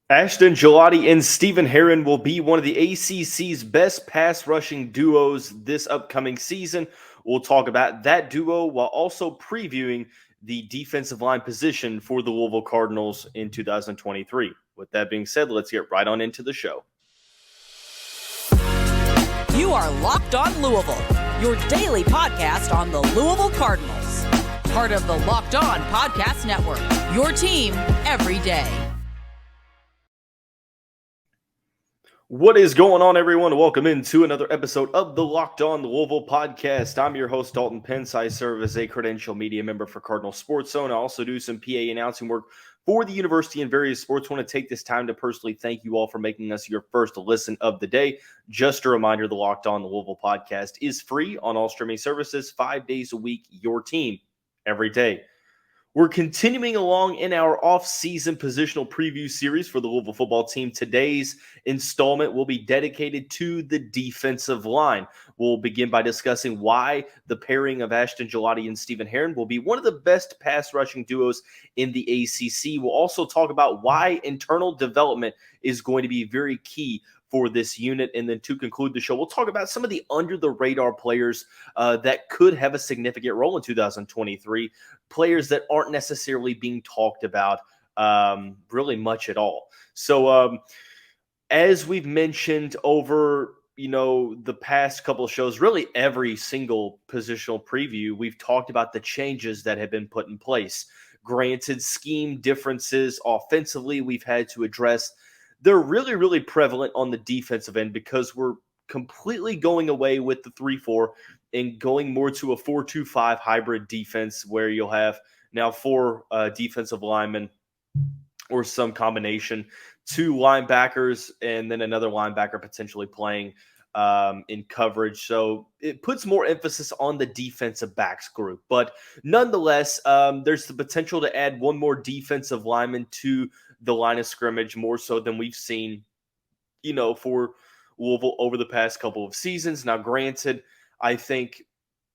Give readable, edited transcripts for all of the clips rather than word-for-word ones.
Ashton Gillotte and Stephen Herron will be one of the ACC's best pass rushing duos this upcoming season. We'll talk about that duo while also previewing the defensive line position for the Louisville Cardinals in 2023. With that being said, let's get right on into the show. You are Locked On Louisville, your daily podcast on the Louisville Cardinals. Part of the Locked On Podcast Network, your team every day. What is going on, everyone? Welcome into another episode of the Locked On Louisville podcast. I'm your host, Dalton Pence. I serve as a credential media member for Cardinal Sports Zone. I also do some PA announcing work for the university and various sports. I want to take this time to personally thank you all for making us your first listen of the day. Just a reminder, the Locked On Louisville podcast is free on all streaming services, 5 days a week, your team every day. We're continuing along in our off-season positional preview series for the Louisville football team. Today's installment will be dedicated to the defensive line. We'll begin by discussing why the pairing of Ashton Gillotte and Stephen Herron will be one of the best pass rushing duos in the ACC. We'll also talk about why internal development is going to be very key for this unit. And then to conclude the show, we'll talk about some of the under-the-radar players that could have a significant role in 2023, players that aren't necessarily being talked about really much at all. So as we've mentioned over the past couple of shows, really every single positional preview, we've talked about the changes that have been put in place. Granted, scheme differences offensively we've had to address. They're really, really prevalent on the defensive end because we're completely going away with the 3-4 and going more to a 4-2-5 hybrid defense where you'll have now four defensive linemen or some combination, two linebackers, and then another linebacker potentially playing in coverage. So it puts more emphasis on the defensive backs group. But nonetheless, there's the potential to add one more defensive lineman to the line of scrimmage, more so than we've seen, for Louisville over the past couple of seasons. Now, granted, I think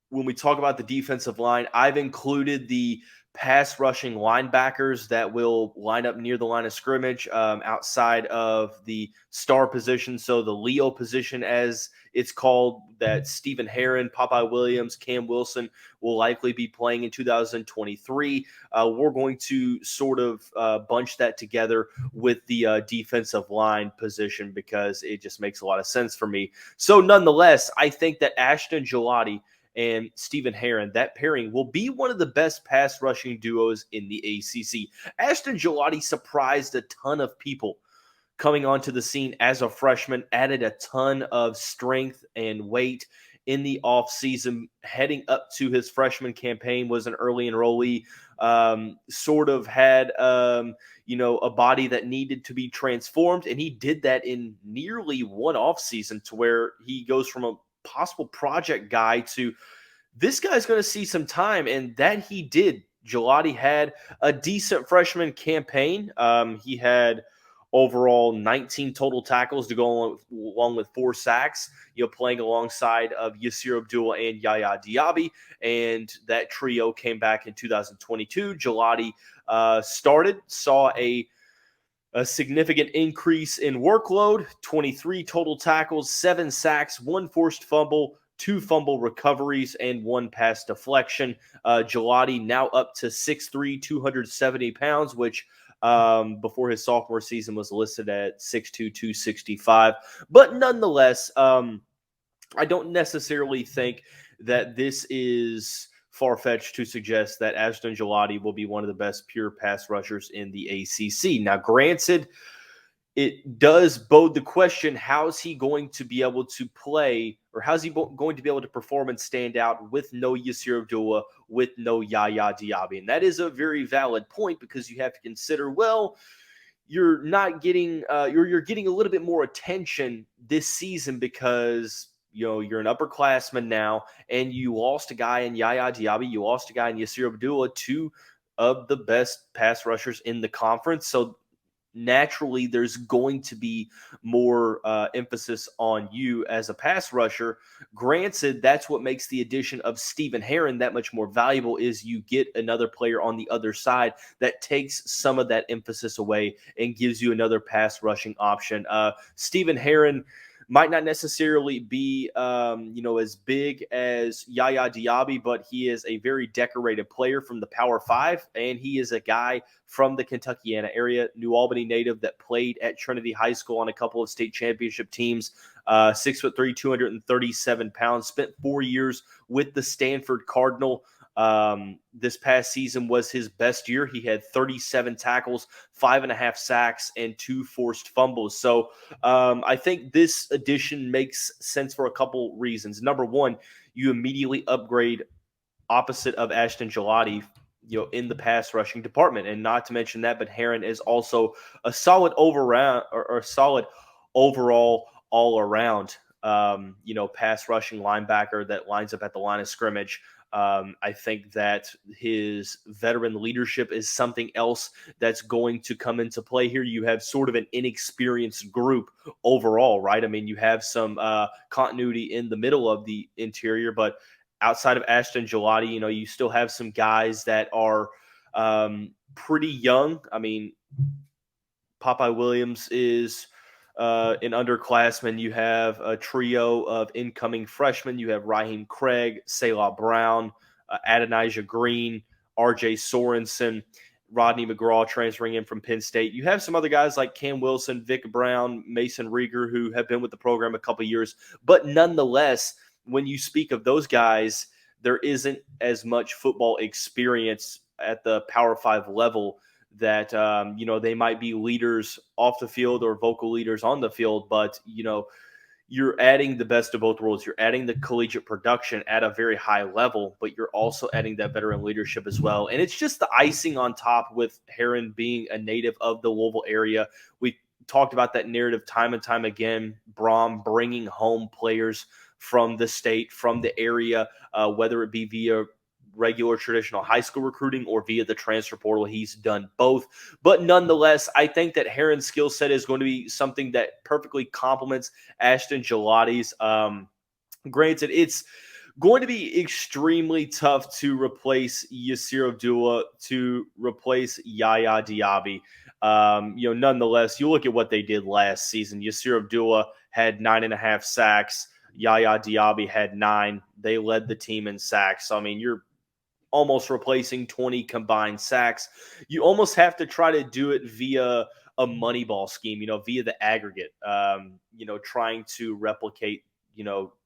when we talk about the defensive line, I've included the pass rushing linebackers that will line up near the line of scrimmage outside of the star position. So the Leo position, as it's called, that Stephen Herron, Popeye Williams, Cam Wilson will likely be playing in 2023. We're going to sort of bunch that together with the defensive line position because it just makes a lot of sense for me. So nonetheless, I think that Ashton Gillotte and Stephen Herron, that pairing will be one of the best pass rushing duos in the ACC. Ashton Gillotte surprised a ton of people coming onto the scene as a freshman, added a ton of strength and weight in the offseason. Heading up to his freshman campaign, was an early enrollee, sort of had a body that needed to be transformed, and he did that in nearly one offseason, to where he goes from a possible project guy to this guy's going to see some time, and that he did. Gillotte had a decent freshman campaign. He had overall 19 total tackles to go along with 4 sacks, playing alongside of Yasir Abdul and Yaya Diaby, and that trio came back in 2022. Gillotte saw a significant increase in workload, 23 total tackles, 7 sacks, 1 forced fumble, 2 fumble recoveries, and 1 pass deflection. Gillotte now up to 6'3", 270 pounds, which before his sophomore season was listed at 6'2", 265. But nonetheless, I don't necessarily think that this is far-fetched to suggest that Ashton Gillotte will be one of the best pure pass rushers in the ACC. Now, granted, it does bode the question, how's he going to be able to play, or how's he going to be able to perform and stand out with no Yasir Abdullah, with no Yaya Diaby? And that is a very valid point, because you have to consider, well, you're not getting you're getting a little bit more attention this season because you're an upperclassman now, and you lost a guy in Yaya Diaby, you lost a guy in Yasir Abdullah, 2 of the best pass rushers in the conference. So naturally there's going to be more emphasis on you as a pass rusher. Granted, that's what makes the addition of Stephen Herron that much more valuable, is you get another player on the other side that takes some of that emphasis away and gives you another pass rushing option. Stephen Herron might not necessarily be, as big as Yaya Diaby, but he is a very decorated player from the Power Five, and he is a guy from the Kentuckiana area, New Albany native that played at Trinity High School on a couple of state championship teams. 6'3", 237 pounds, spent 4 years with the Stanford Cardinal. This past season was his best year. He had 37 tackles, 5.5 sacks, and 2 forced fumbles. So I think this addition makes sense for a couple reasons. Number one, you immediately upgrade opposite of Ashton Gillotte, in the pass rushing department. And not to mention that, but Herron is also a solid solid overall all around, pass rushing linebacker that lines up at the line of scrimmage. I think that his veteran leadership is something else that's going to come into play here. You have sort of an inexperienced group overall, right? I mean, you have some continuity in the middle of the interior, but outside of Ashton Gillotte, you still have some guys that are pretty young. I mean, Popeye Williams is an underclassman. You have a trio of incoming freshmen. You have Raheem Craig, Selah Brown, Adonijah Green, R.J. Sorensen, Rodney McGraw transferring in from Penn State. You have some other guys like Cam Wilson, Vic Brown, Mason Rieger, who have been with the program a couple years. But nonetheless, when you speak of those guys, there isn't as much football experience at the Power 5 level that, they might be leaders off the field or vocal leaders on the field, but, you're adding the best of both worlds. You're adding the collegiate production at a very high level, but you're also adding that veteran leadership as well. And it's just the icing on top with Herron being a native of the Louisville area. We talked about that narrative time and time again. Brom bringing home players from the state, from the area, whether it be via regular traditional high school recruiting or via the transfer portal. He's done both. But nonetheless, I think that Herron's skill set is going to be something that perfectly complements Ashton Gillotte's. Granted, it's going to be extremely tough to replace Yasir Abdullah, to replace Yaya Diaby. Nonetheless, you look at what they did last season. Yasir Abdullah had 9.5 sacks. Yaya Diaby had 9. They led the team in sacks. So, I mean, you're almost replacing 20 combined sacks. You almost have to try to do it via a money ball scheme, via the aggregate, trying to replicate,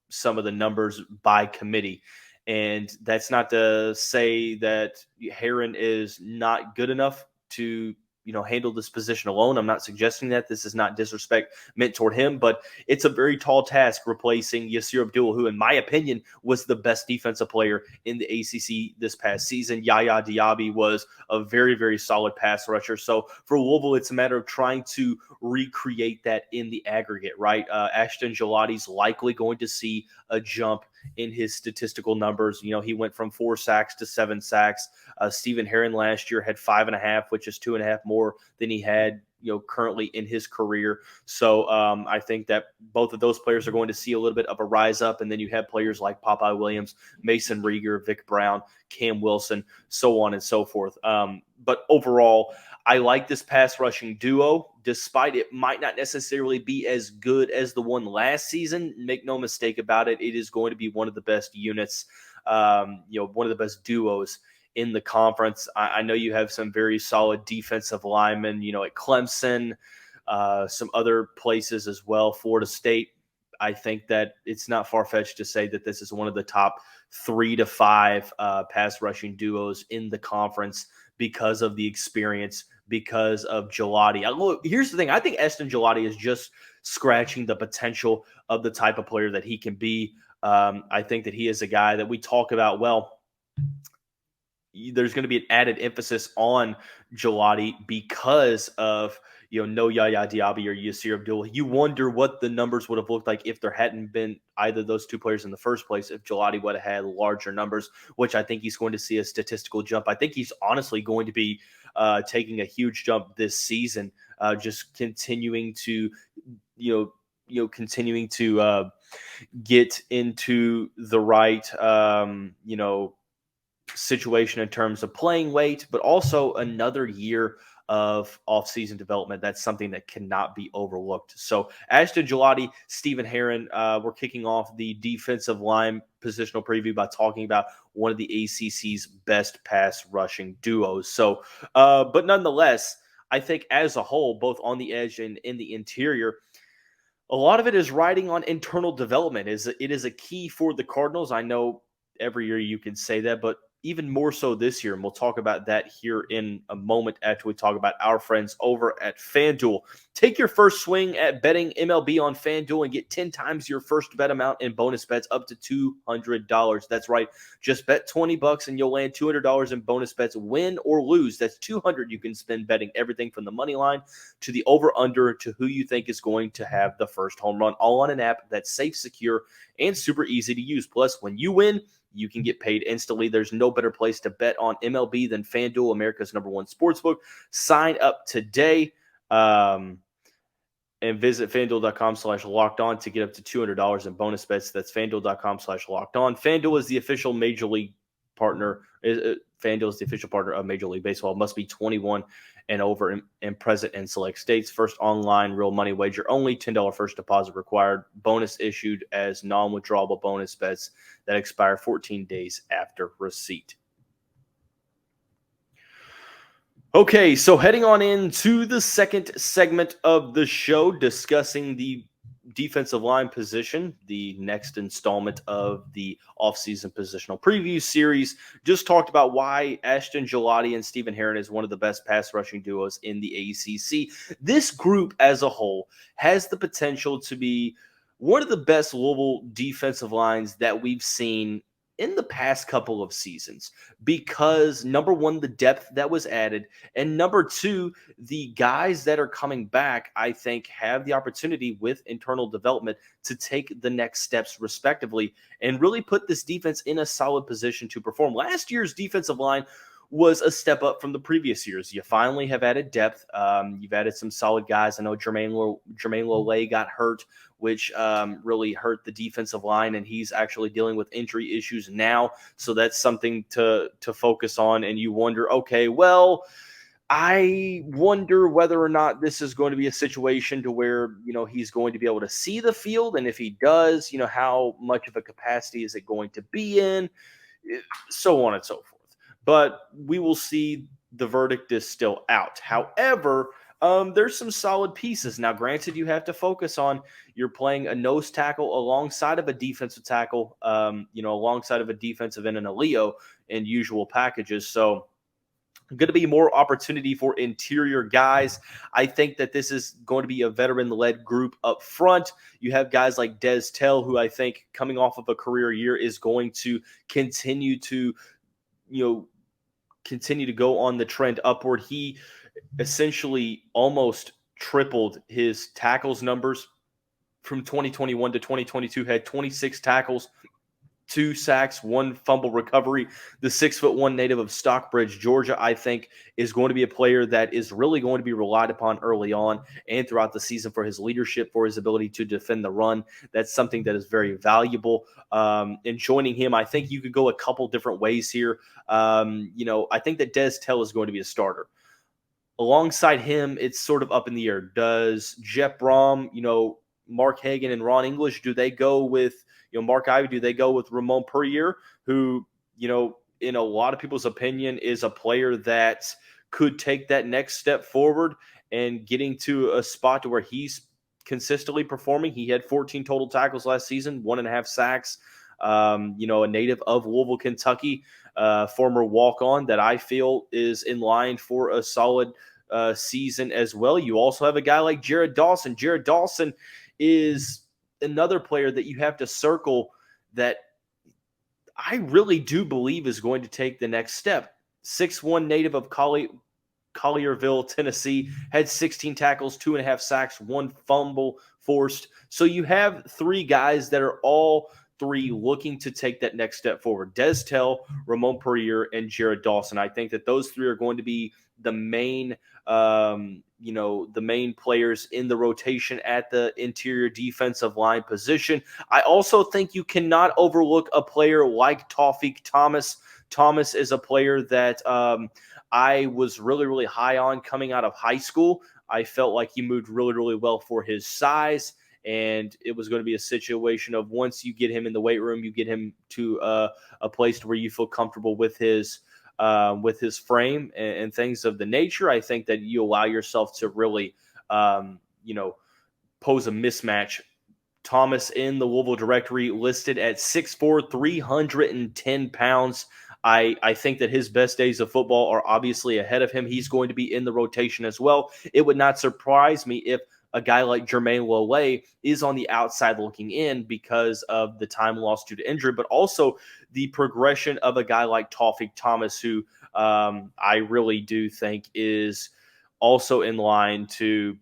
some of the numbers by committee. And that's not to say that Herron is not good enough to handle this position alone. I'm not suggesting that. This is not disrespect meant toward him, but it's a very tall task replacing Yasir Abdullah, who, in my opinion, was the best defensive player in the ACC this past season. Yaya Diaby was a very, very solid pass rusher. So for Louisville, it's a matter of trying to recreate that in the aggregate, right? Ashton Gillotte's likely going to see a jump in his statistical numbers. He went from 4 sacks to 7 sacks. Stephen Herron last year had 5.5, which is 2.5 more than he had, currently in his career. So I think that both of those players are going to see a little bit of a rise up. And then you have players like Popeye Williams, Mason Rieger, Vic Brown, Cam Wilson, so on and so forth. But overall, I like this pass rushing duo, despite it might not necessarily be as good as the one last season. Make no mistake about it. It is going to be one of the best units, one of the best duos in the conference. I know you have some very solid defensive linemen, at Clemson, some other places as well, Florida State. I think that it's not far-fetched to say that this is one of the top 3 to 5 pass rushing duos in the conference because of the experience, because of Gillotte. Here's the thing. I think Ashton Gillotte is just scratching the potential of the type of player that he can be. I think that he is a guy that we talk about, there's going to be an added emphasis on Gillotte because of, no Yaya Diaby or Yasir Abdul. You wonder what the numbers would have looked like if there hadn't been either of those two players in the first place, if Gillotte would have had larger numbers, which I think he's going to see a statistical jump. I think he's honestly going to be taking a huge jump this season, just continuing to, continuing to get into the right, situation in terms of playing weight, but also another year of off-season development. That's something that cannot be overlooked. So Ashton Gillotte, Stephen Herron, we're kicking off the defensive line positional preview by talking about one of the ACC's best pass rushing duos. So, but nonetheless, I think as a whole, both on the edge and in the interior, a lot of it is riding on internal development. It is a key for the Cardinals. I know every year you can say that, but even more so this year, and we'll talk about that here in a moment after we talk about our friends over at FanDuel. Take your first swing at betting MLB on FanDuel and get 10 times your first bet amount in bonus bets up to $200. That's right. Just bet $20 and you'll land $200 in bonus bets, win or lose. That's $200 you can spend betting everything from the money line to the over-under to who you think is going to have the first home run, all on an app that's safe, secure, and super easy to use. Plus, when you win, you can get paid instantly. There's no better place to bet on MLB than FanDuel, America's #1 sportsbook. Sign up today and visit FanDuel.com/lockedon to get up to $200 in bonus bets. That's FanDuel.com/lockedon. FanDuel is the official Major League partner. FanDuel is the official partner of Major League Baseball. Must be 21 and over and present in select states. First online real money wager only. $10 first deposit required. Bonus issued as non-withdrawable bonus bets that expire 14 days after receipt. Okay, so heading on into the second segment of the show, discussing the defensive line position, the next installment of the offseason positional preview series. Just talked about why Ashton Gillotte and Stephen Herron is one of the best pass rushing duos in the ACC. This group as a whole has the potential to be one of the best Louisville defensive lines that we've seen in the past couple of seasons, because number one, the depth that was added, and number two, the guys that are coming back, I think, have the opportunity with internal development to take the next steps respectively and really put this defense in a solid position to perform. Last year's defensive line was a step up from the previous years. You finally have added depth. You've added some solid guys. I know Jermaine Lole got hurt, which really hurt the defensive line, and he's actually dealing with injury issues now. So that's something to focus on. And you wonder, okay, well, I wonder whether or not this is going to be a situation to where, he's going to be able to see the field. And if he does, how much of a capacity is it going to be in, so on and so forth. But we will see. The verdict is still out. However, there's some solid pieces. Now, granted, you have to focus on you're playing a nose tackle alongside of a defensive tackle, alongside of a defensive end and a Leo in usual packages. So going to be more opportunity for interior guys. I think that this is going to be a veteran-led group up front. You have guys like Dez Tell, who I think coming off of a career year is going to continue to go on the trend upward. He essentially almost tripled his tackles numbers from 2021 to 2022, had 26 tackles, 2 sacks, 1 fumble recovery. The 6'1" native of Stockbridge, Georgia, I think is going to be a player that is really going to be relied upon early on and throughout the season for his leadership, for his ability to defend the run. That's something that is very valuable. In joining him, I think you could go a couple different ways here. I think that Dez Tell is going to be a starter. Alongside him, it's sort of up in the air. Does Jeff Brom, Mark Hagan and Ron English, do they go with Mark Ivy? Do they go with Ramon Puryear, who, in a lot of people's opinion, is a player that could take that next step forward and getting to a spot to where he's consistently performing? He had 14 total tackles last season, 1.5 sacks. A native of Louisville, Kentucky, former walk-on that I feel is in line for a solid season as well. You also have a guy like Jared Dawson. Jared Dawson is another player that you have to circle that I really do believe is going to take the next step. 6'1" native of Collierville, Tennessee, had 16 tackles, 2.5 sacks, 1 fumble forced. So you have 3 guys that are all 3 looking to take that next step forward. Dez Tell, Ramon Purrier, and Jared Dawson. I think that those 3 are going to be the main the main players in the rotation at the interior defensive line position. I also think you cannot overlook a player like Tawfiq Thomas. Thomas is a player that I was really, really high on coming out of high school. I felt like he moved really, really well for his size, and it was going to be a situation of once you get him in the weight room, you get him to a place where you feel comfortable with his frame and things of the nature. I think that you allow yourself to really, pose a mismatch. Thomas in the Louisville directory listed at 6'4", 310 pounds. I think that his best days of football are obviously ahead of him. He's going to be in the rotation as well. It would not surprise me if a guy like Jermaine Lole is on the outside looking in because of the time lost due to injury, but also the progression of a guy like Tawfiq Thomas, who I really do think is also in line to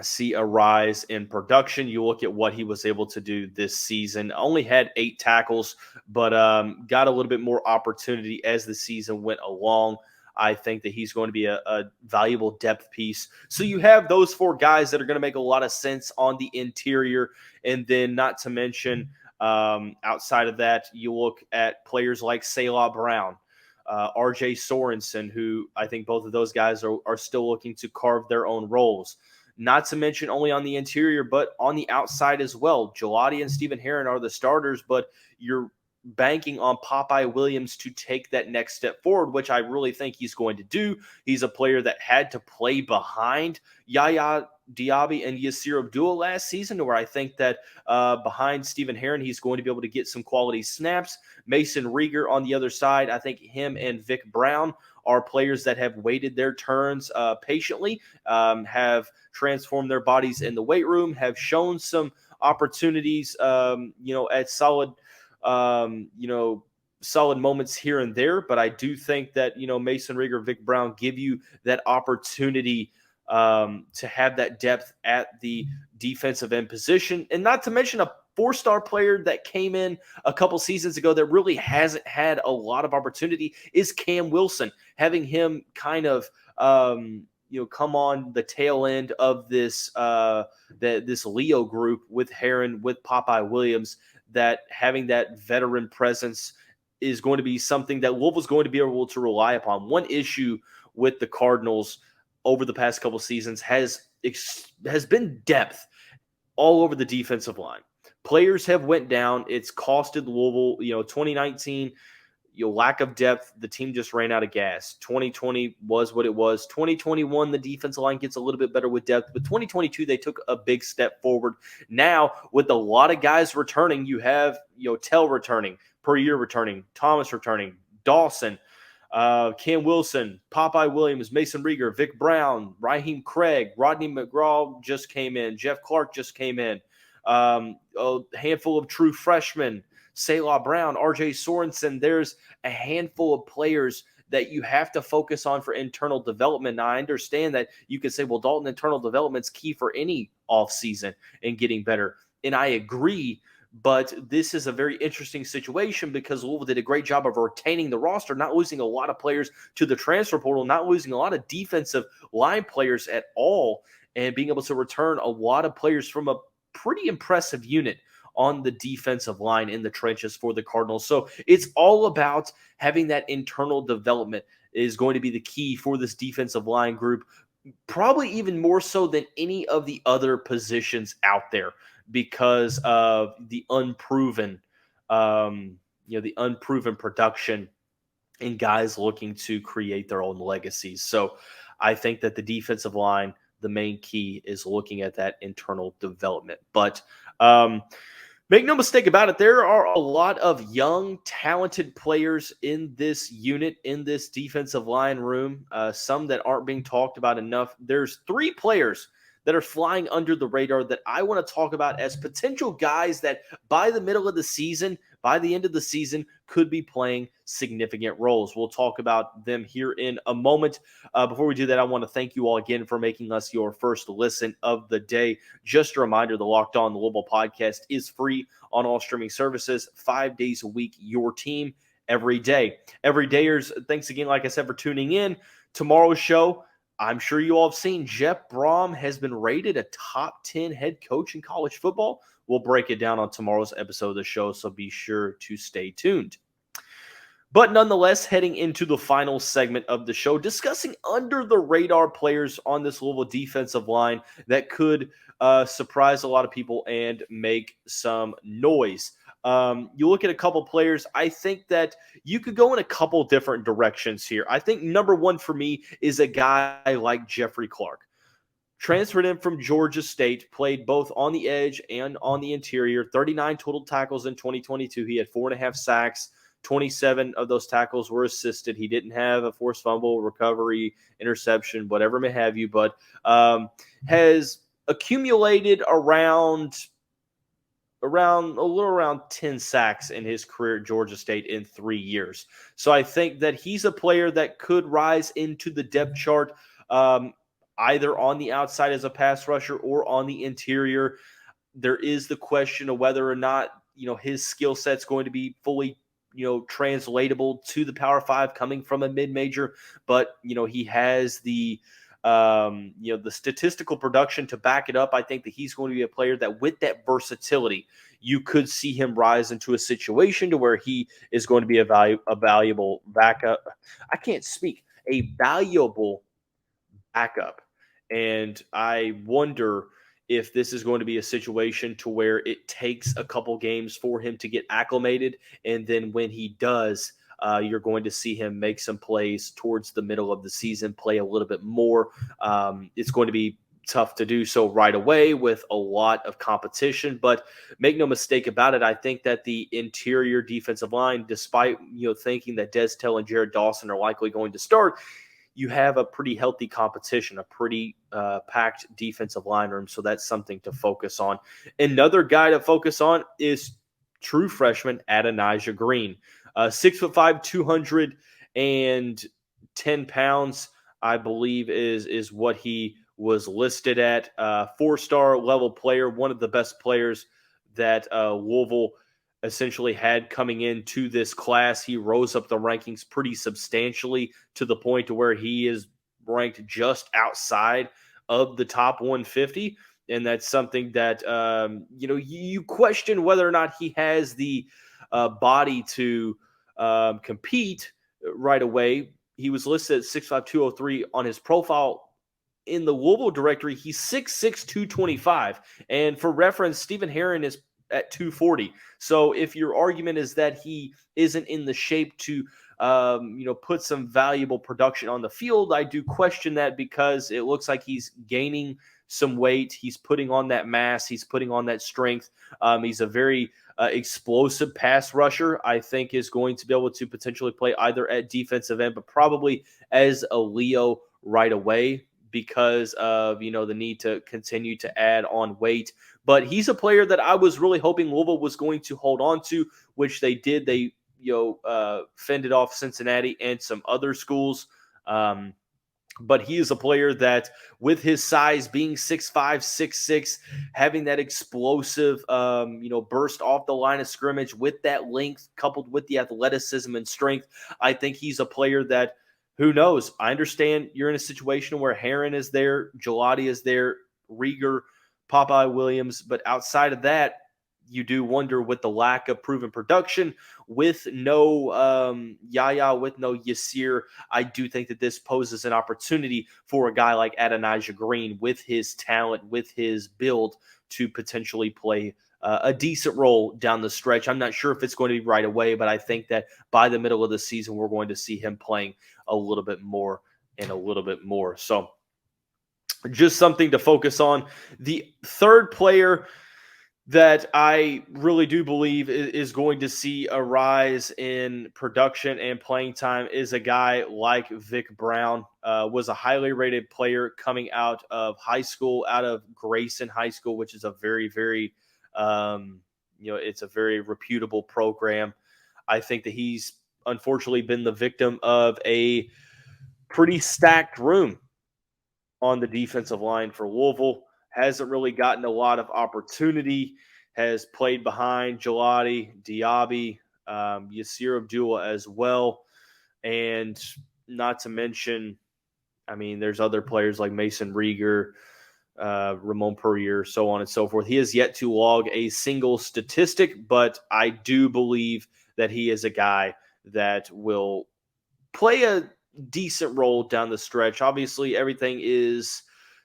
see a rise in production. You look at what he was able to do this season. Only had 8 tackles, but got a little bit more opportunity as the season went along. I think that he's going to be a valuable depth piece. So you have those 4 guys that are going to make a lot of sense on the interior. And then not to mention, outside of that, you look at players like Selah Brown, RJ Sorensen, who I think both of those guys are still looking to carve their own roles. Not to mention only on the interior, but on the outside as well. Gillotte and Stephen Herron are the starters, but you're banking on Popeye Williams to take that next step forward, which I really think he's going to do. He's a player that had to play behind Yaya Diaby and Yasir Abdullah last season, where I think that behind Stephen Herron, he's going to be able to get some quality snaps. Mason Rieger on the other side, I think him and Vic Brown are players that have waited their turns patiently, have transformed their bodies in the weight room, have shown some opportunities, at solid moments here and there. But I do think that, Mason Rieger, Vic Brown give you that opportunity to have that depth at the defensive end position. And not to mention a 4-star player that came in a couple seasons ago that really hasn't had a lot of opportunity is Cam Wilson. Having him kind of, come on the tail end of this this Leo group with Herron, with Popeye Williams, that having that veteran presence is going to be something that Louisville's going to be able to rely upon. One issue with the Cardinals over the past couple seasons has been depth all over the defensive line. Players have went down. It's costed Louisville, 2019, lack of depth. The team just ran out of gas. 2020 was what it was. 2021, the defensive line gets a little bit better with depth. But 2022, they took a big step forward. Now, with a lot of guys returning, you have, Tell returning, Purrier returning, Thomas returning, Dawson, Cam Wilson, Popeye Williams, Mason Rieger, Vic Brown, Raheem Craig, Rodney McGraw just came in, Jeff Clark just came in, a handful of true freshmen, Selah Brown, RJ Sorensen. There's a handful of players that you have to focus on for internal development. Now, I understand that you could say, well, Dalton, internal development's key for any offseason and getting better. And I agree, but this is a very interesting situation because Louisville did a great job of retaining the roster, not losing a lot of players to the transfer portal, not losing a lot of defensive line players at all, and being able to return a lot of players from a pretty impressive unit on the defensive line in the trenches for the Cardinals. So it's all about having that internal development is going to be the key for this defensive line group, probably even more so than any of the other positions out there because of the unproven, production and guys looking to create their own legacies. So I think that the defensive line, the main key is looking at that internal development. But make no mistake about it, there are a lot of young, talented players in this unit, in this defensive line room, some that aren't being talked about enough. There's 3 players that are flying under the radar that I want to talk about as potential guys that by the middle of the season, by the end of the season, could be playing significant roles. We'll talk about them here in a moment. Before we do that, I want to thank you all again for making us your first listen of the day. Just a reminder, the Locked On Louisville podcast is free on all streaming services, 5 days a week, your team every day. Everydayers, thanks again, like I said, for tuning in. Tomorrow's show, I'm sure you all have seen, Jeff Brom has been rated a top 10 head coach in college football. We'll break it down on tomorrow's episode of the show, so be sure to stay tuned. But nonetheless, heading into the final segment of the show, discussing under-the-radar players on this Louisville defensive line that could surprise a lot of people and make some noise. You look at a couple players, I think that you could go in a couple different directions here. I think number one for me is a guy like Jeffrey Clark. Transferred in from Georgia State, played both on the edge and on the interior, 39 total tackles in 2022. He had 4.5 sacks. 27 of those tackles were assisted. He didn't have a forced fumble, recovery, interception, whatever may have you, but has accumulated around 10 sacks in his career at Georgia State in 3 years. So I think that he's a player that could rise into the depth chart, either on the outside as a pass rusher or on the interior. There is the question of whether or not, his skill set's going to be fully, translatable to the Power 5 coming from a mid-major, but, he has the statistical production to back it up. I think that he's going to be a player that with that versatility, you could see him rise into a situation to where he is going to be a valuable backup. I can't speak. A valuable backup. And I wonder if this is going to be a situation to where it takes a couple games for him to get acclimated. And then when he does, you're going to see him make some plays towards the middle of the season, play a little bit more. It's going to be tough to do so right away with a lot of competition, but make no mistake about it. I think that the interior defensive line, despite, thinking that Dez Tell and Jared Dawson are likely going to start, you have a pretty healthy competition, a pretty packed defensive line room. So that's something to focus on. Another guy to focus on is true freshman Adonijah Green. 6'5", 210 pounds, I believe is what he was listed at. 4-star level player, one of the best players that Louisville essentially had coming into this class. He rose up the rankings pretty substantially to the point to where he is ranked just outside of the top 150. And that's something that, you question whether or not he has the body to compete right away. He was listed at 6'5", 203 on his profile. In the Louisville directory, he's 6'6", 225. And for reference, Stephen Herron is at 240. So if your argument is that he isn't in the shape to, put some valuable production on the field, I do question that because it looks like he's gaining some weight. He's putting on that mass. He's putting on that strength. He's a very explosive pass rusher. I think is going to be able to potentially play either at defensive end, but probably as a Leo right away because of, the need to continue to add on weight. But he's a player that I was really hoping Louisville was going to hold on to, which they did. They, fended off Cincinnati and some other schools. But he is a player that with his size being 6'5", 6'6", having that explosive, burst off the line of scrimmage with that length coupled with the athleticism and strength, I think he's a player that, who knows? I understand you're in a situation where Herron is there, Gillotte is there, Rieger, Popeye Williams, but outside of that, you do wonder with the lack of proven production, with no Yaya, with no Yasir, I do think that this poses an opportunity for a guy like Adonijah Green with his talent, with his build to potentially play a decent role down the stretch. I'm not sure if it's going to be right away, but I think that by the middle of the season, we're going to see him playing a little bit more and a little bit more. So just something to focus on. The third player that I really do believe is going to see a rise in production and playing time is a guy like Vic Brown. Was a highly rated player coming out of high school, out of Grayson High School, which is a very, very, it's a very reputable program. I think that he's unfortunately been the victim of a pretty stacked room on the defensive line for Louisville. Hasn't really gotten a lot of opportunity. Has played behind Gillotte, Diaby, Yasir Abdullah as well. And not to mention, I mean, there's other players like Mason Rieger, Ramon Purrier, so on and so forth. He has yet to log a single statistic, but I do believe that he is a guy that will play a decent role down the stretch. Obviously, everything is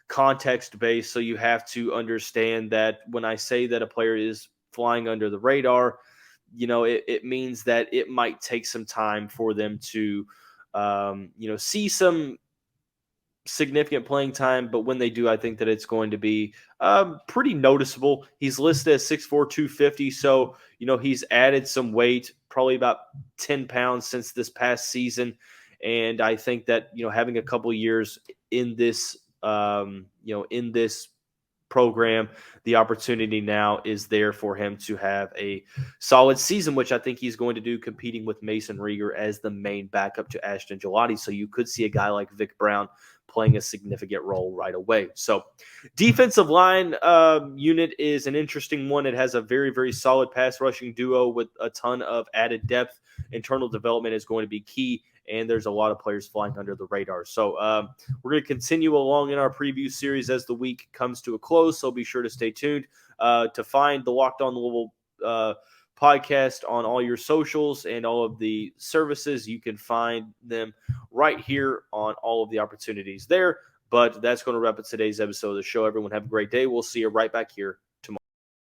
context based, so you have to understand that when I say that a player is flying under the radar, it means that it might take some time for them to, see some significant playing time. But when they do, I think that it's going to be pretty noticeable. He's listed as 6'4", 250, so he's added some weight, probably about 10 pounds since this past season. And I think that having a couple years in this in this program, the opportunity now is there for him to have a solid season, which I think he's going to do, competing with Mason Rieger as the main backup to Ashton Gillotte. So you could see a guy like Vic Brown playing a significant role right away. So defensive line unit is an interesting one. It has a very, very solid pass rushing duo with a ton of added depth. Internal development is going to be key, and there's a lot of players flying under the radar. So we're going to continue along in our preview series as the week comes to a close, so be sure to stay tuned to find the Locked On Louisville podcast on all your socials and all of the services. You can find them right here on all of the opportunities there. But that's going to wrap up today's episode of the show. Everyone have a great day. We'll see you right back here